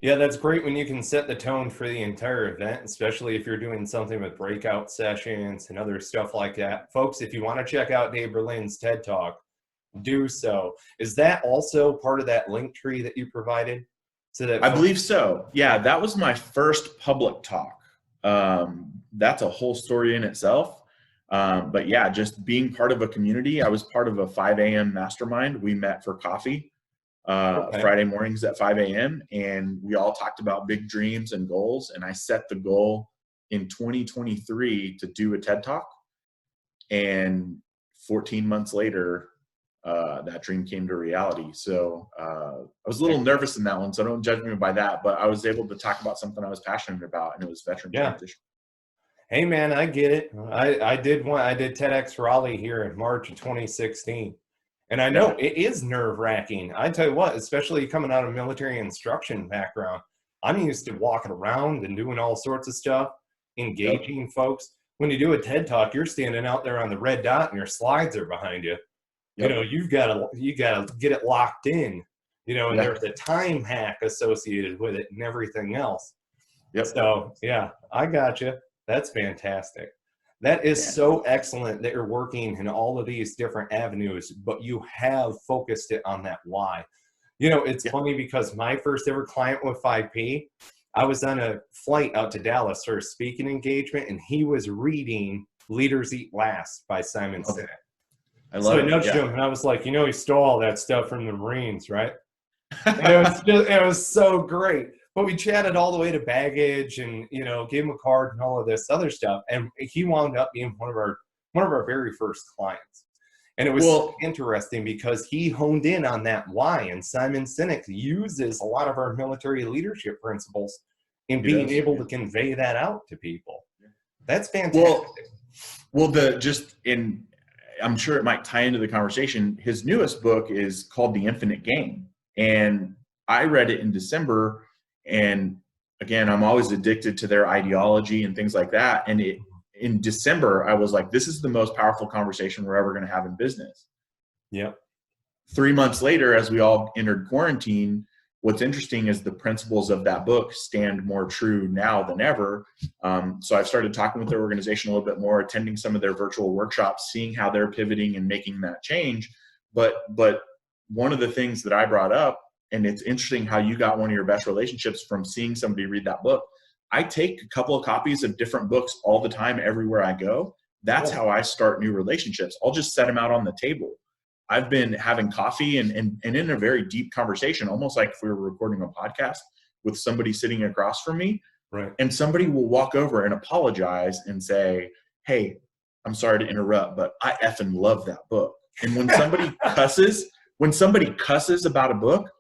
Yeah, that's great when you can set the tone for the entire event, especially if you're doing something with breakout sessions and other stuff like that. Folks, if you want to check out Dave Burlin's TED Talk, do so. Is that also part of that link tree that you provided? So that I folks, believe so. Yeah, that was my first public talk. That's a whole story in itself. But yeah, just being part of a community. I was part of a 5 a.m. mastermind. We met for coffee okay. Friday mornings at 5 a.m. and we all talked about big dreams and goals. And I set the goal in 2023 to do a TED Talk. And 14 months later, that dream came to reality. So I was a little nervous in that one, so don't judge me by that. But I was able to talk about something I was passionate about, and it was veteran Yeah. transition. Hey man, I get it. I did TEDx Raleigh here in March of 2016. And I know Yeah. it is nerve-wracking. I tell you what, especially coming out of a military instruction background, I'm used to walking around and doing all sorts of stuff, Yep. engaging folks. When you do a TED Talk, you're standing out there on the red dot and your slides are behind you. You know, Yep. you gotta get it locked in, and Yeah. there's a time hack associated with it and everything else. Yep. So yeah, I got you. That's fantastic. That is Yeah. so excellent that you're working in all of these different avenues, but you have focused it on that why. It's Yeah. funny because my first ever client with 5P, I was on a flight out to Dallas for a speaking engagement, and he was reading Leaders Eat Last by Simon Oh, Sinek. I So love I it. nudged Yeah. him, and I was like, he stole all that stuff from the Marines, right? And it was so great. But we chatted all the way to baggage and, gave him a card and all of this other stuff. And he wound up being one of our very first clients. And it was so Well, interesting because he honed in on that why. And Simon Sinek uses a lot of our military leadership principles in he being does. able Yeah. to convey that out to people. That's fantastic. Well, the just in, I'm sure it might tie into the conversation. His newest book is called The Infinite Game, and I read it in December. And again, I'm always addicted to their ideology and things like that. And in December, I was like, this is the most powerful conversation we're ever going to have in business. Yep. 3 months later, as we all entered quarantine, what's interesting is the principles of that book stand more true now than ever. So I've started talking with their organization a little bit more, attending some of their virtual workshops, seeing how they're pivoting and making that change. But one of the things that I brought up, and it's interesting how you got one of your best relationships from seeing somebody read that book. I take a couple of copies of different books all the time, everywhere I go. That's how I start new relationships. I'll just set them out on the table. I've been having coffee and in a very deep conversation, almost like if we were recording a podcast with somebody sitting across from me, Right. and somebody will walk over and apologize and say, hey, I'm sorry to interrupt, but I effing love that book. And when somebody cusses about a book,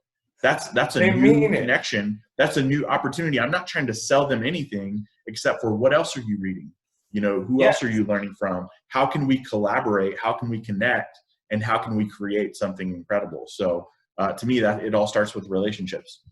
that's a They new mean it. connection. That's a new opportunity. I'm not trying to sell them anything except for what else are you reading? Who Yeah. else are you learning from? How can we collaborate? How can we connect? And how can we create something incredible? So to me, that it all starts with relationships.